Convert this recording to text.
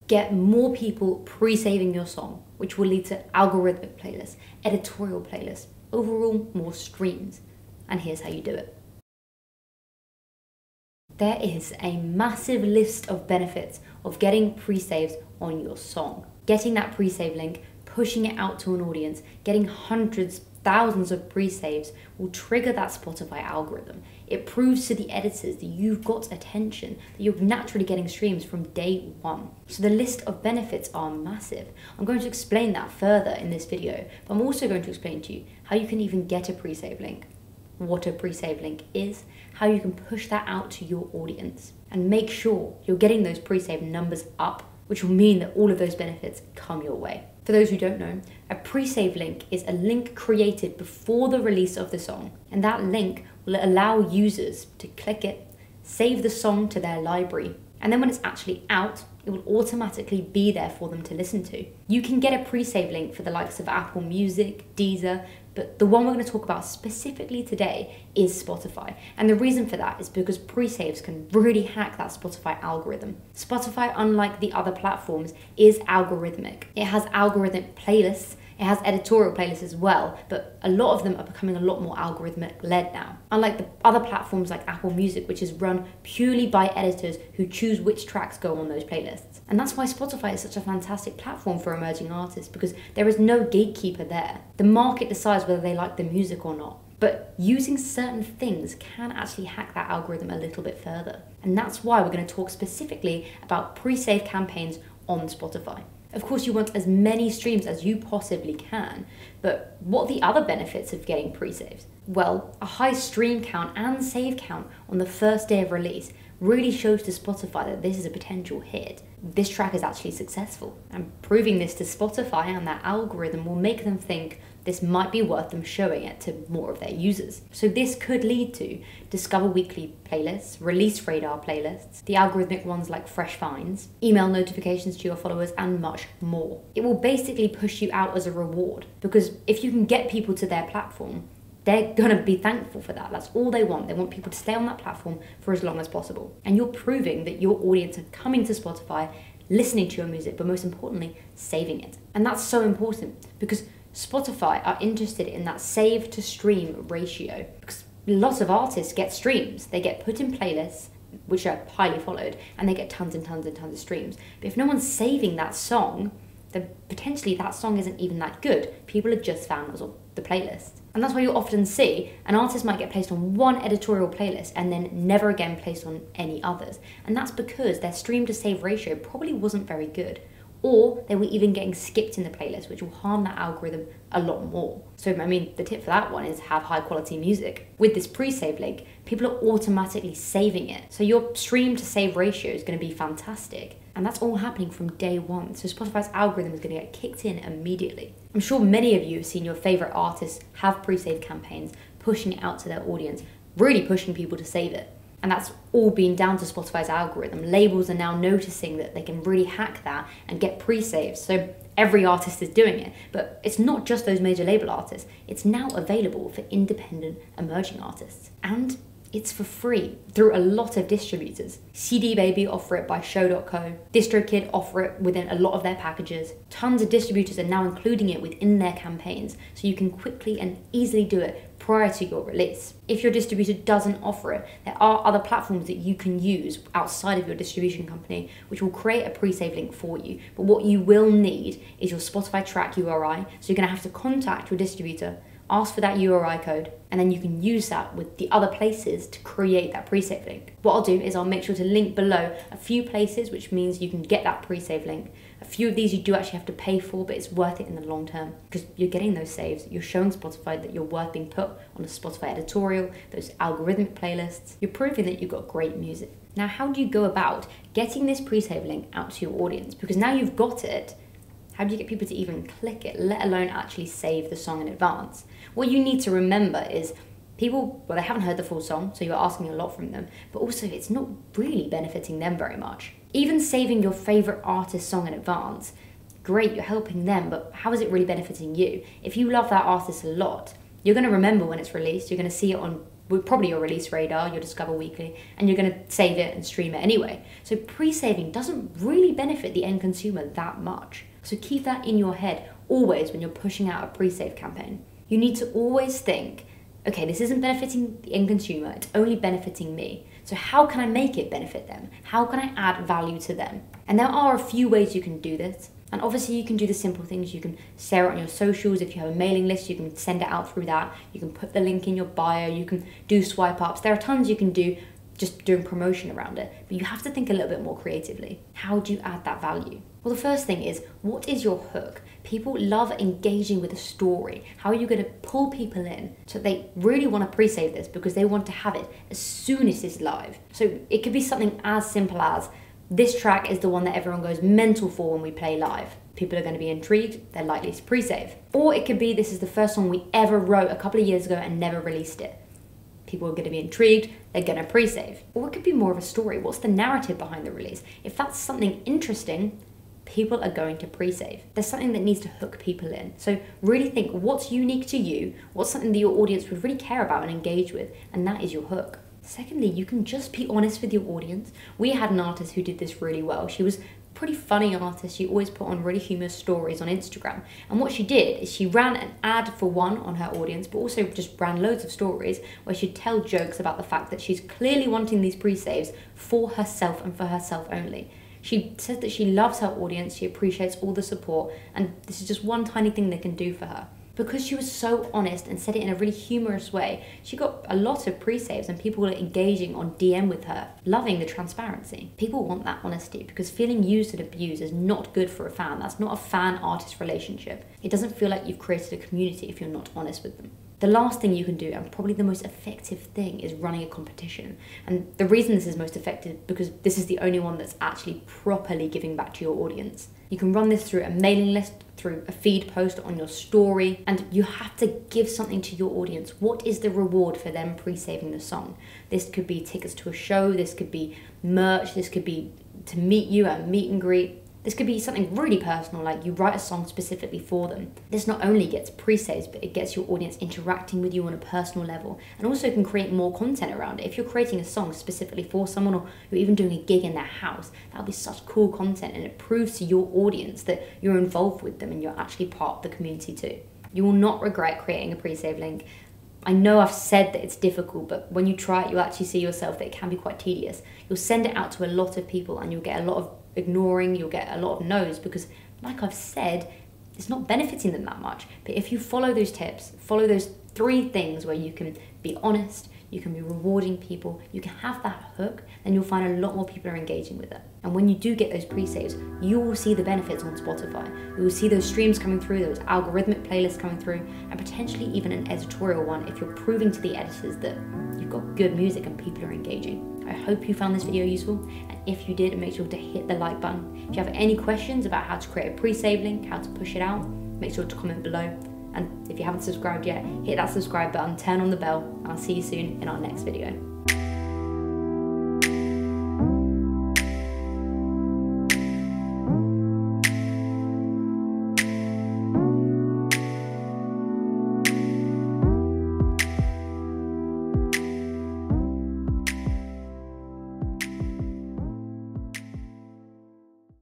Get more people pre-saving your song, which will lead to algorithmic playlists, editorial playlists, overall more streams. And here's how you do it. There is a massive list of benefits of getting pre-saves on your song. Getting that pre-save link, pushing it out to an audience, getting hundreds, thousands of pre-saves will trigger that Spotify algorithm. It proves to the editors that you've got attention, that you're naturally getting streams from day one. So the list of benefits are massive. I'm going to explain that further in this video, but I'm also going to explain to you how you can even get a pre-save link, what a pre-save link is, how you can push that out to your audience, and make sure you're getting those pre-save numbers up, which will mean that all of those benefits come your way. For those who don't know, a pre-save link is a link created before the release of the song, and that link will allow users to click it, save the song to their library, and then when it's actually out, it will automatically be there for them to listen to. You can get a pre-save link for the likes of Apple Music, Deezer, but the one we're going to talk about specifically today is Spotify. And the reason for that is because pre-saves can really hack that Spotify algorithm. Spotify, unlike the other platforms, is algorithmic. It has algorithmic playlists, it has editorial playlists as well, but a lot of them are becoming a lot more algorithmic led now. Unlike the other platforms like Apple Music, which is run purely by editors who choose which tracks go on those playlists. And that's why Spotify is such a fantastic platform for emerging artists, because there is no gatekeeper there. The market decides whether they like the music or not. But using certain things can actually hack that algorithm a little bit further. And that's why we're going to talk specifically about pre-save campaigns on Spotify. Of course, you want as many streams as you possibly can, but what are the other benefits of getting pre-saves? Well, a high stream count and save count on the first day of release really shows to Spotify that this is a potential hit. This track is actually successful, and proving this to Spotify and their algorithm will make them think this might be worth them showing it to more of their users. So this could lead to Discover Weekly playlists, Release Radar playlists, the algorithmic ones like Fresh Finds, email notifications to your followers, and much more. It will basically push you out as a reward, because if you can get people to their platform, they're gonna be thankful for that. That's all they want. They want people to stay on that platform for as long as possible. And you're proving that your audience are coming to Spotify, listening to your music, but most importantly, saving it. And that's so important because Spotify are interested in that save to stream ratio, because lots of artists get streams. They get put in playlists, which are highly followed, and they get tons and tons and tons of streams. But if no one's saving that song, then potentially that song isn't even that good. People have just found us on the playlist. And that's why you often see an artist might get placed on one editorial playlist and then never again placed on any others. And that's because their stream to save ratio probably wasn't very good. Or they were even getting skipped in the playlist, which will harm that algorithm a lot more. So, I mean, the tip for that one is have high quality music. With this pre-save link, people are automatically saving it. So your stream to save ratio is going to be fantastic. And that's all happening from day one. So Spotify's algorithm is going to get kicked in immediately. I'm sure many of you have seen your favorite artists have pre-save campaigns, pushing it out to their audience, really pushing people to save it. And that's all been down to Spotify's algorithm. Labels are now noticing that they can really hack that and get pre-saves. So every artist is doing it. But it's not just those major label artists. It's now available for independent emerging artists. And it's for free through a lot of distributors. CD Baby offer it by Show.co. DistroKid offer it within a lot of their packages. Tons of distributors are now including it within their campaigns, so you can quickly and easily do it prior to your release. If your distributor doesn't offer it, there are other platforms that you can use outside of your distribution company, which will create a pre-save link for you. But what you will need is your Spotify track URI, so you're gonna have to contact your distributor, ask for that URI code, and then you can use that with the other places to create that pre-save link. What I'll do is I'll make sure to link below a few places, which means you can get that pre-save link. A few of these you do actually have to pay for, but it's worth it in the long term because you're getting those saves. You're showing Spotify that you're worth being put on a Spotify editorial, those algorithmic playlists. You're proving that you've got great music. Now, how do you go about getting this pre-save link out to your audience? Because now you've got it, how do you get people to even click it, let alone actually save the song in advance? What you need to remember is people, well, they haven't heard the full song, so you're asking a lot from them, but also it's not really benefiting them very much. Even saving your favorite artist's song in advance, great, you're helping them, but how is it really benefiting you? If you love that artist a lot, you're gonna remember when it's released, you're gonna see it on probably your release radar, your Discover Weekly, and you're going to save it and stream it anyway. So pre-saving doesn't really benefit the end consumer that much. So keep that in your head always when you're pushing out a pre-save campaign. You need to always think, okay, this isn't benefiting the end consumer, it's only benefiting me. So how can I make it benefit them? How can I add value to them? And there are a few ways you can do this. And obviously you can do the simple things. You can share it on your socials. If you have a mailing list, you can send it out through that. You can put the link in your bio. You can do swipe ups. There are tons you can do just doing promotion around it. But you have to think a little bit more creatively. How do you add that value? Well, the first thing is, what is your hook? People love engaging with a story. How are you going to pull people in so they really want to pre-save this because they want to have it as soon as it's live? So it could be something as simple as, this track is the one that everyone goes mental for when we play live. People are going to be intrigued, they're likely to pre-save. Or it could be, this is the first song we ever wrote a couple of years ago and never released it. People are going to be intrigued, they're going to pre-save. Or it could be more of a story. What's the narrative behind the release? If that's something interesting, people are going to pre-save. There's something that needs to hook people in. So really think, what's unique to you? What's something that your audience would really care about and engage with? And that is your hook. Secondly, you can just be honest with your audience. We had an artist who did this really well. She was a pretty funny artist. She always put on really humorous stories on Instagram. And what she did is she ran an ad for one on her audience, but also just ran loads of stories where she'd tell jokes about the fact that she's clearly wanting these pre-saves for herself and for herself only. She says that she loves her audience, she appreciates all the support, and this is just one tiny thing they can do for her. Because she was so honest and said it in a really humorous way, she got a lot of pre-saves and people were engaging on DM with her, loving the transparency. People want that honesty because feeling used and abused is not good for a fan. That's not a fan-artist relationship. It doesn't feel like you've created a community if you're not honest with them. The last thing you can do, and probably the most effective thing, is running a competition. And the reason this is most effective because this is the only one that's actually properly giving back to your audience. You can run this through a mailing list, through a feed post on your story, and you have to give something to your audience. What is the reward for them pre-saving the song? This could be tickets to a show, this could be merch, this could be to meet you at a meet and greet. This could be something really personal, like you write a song specifically for them. This not only gets pre-saves, but it gets your audience interacting with you on a personal level, and also can create more content around it. If you're creating a song specifically for someone, or you're even doing a gig in their house, that'll be such cool content, and it proves to your audience that you're involved with them and you're actually part of the community too. You will not regret creating a pre-save link. I know I've said that it's difficult, but when you try it, you'll actually see yourself that it can be quite tedious. You'll send it out to a lot of people and you'll get a lot of ignoring, you'll get a lot of no's because, like I've said, it's not benefiting them that much. But if you follow those tips, follow those 3 things where you can be honest, you can be rewarding people, you can have that hook, then you'll find a lot more people are engaging with it. And when you do get those pre-saves, you will see the benefits on Spotify. You will see those streams coming through, those algorithmic playlists coming through, and potentially even an editorial one if you're proving to the editors that you've got good music and people are engaging. I hope you found this video useful, and if you did, make sure to hit the like button. If you have any questions about how to create a pre-save link, how to push it out, make sure to comment below. And if you haven't subscribed yet, hit that subscribe button, turn on the bell, and I'll see you soon in our next video.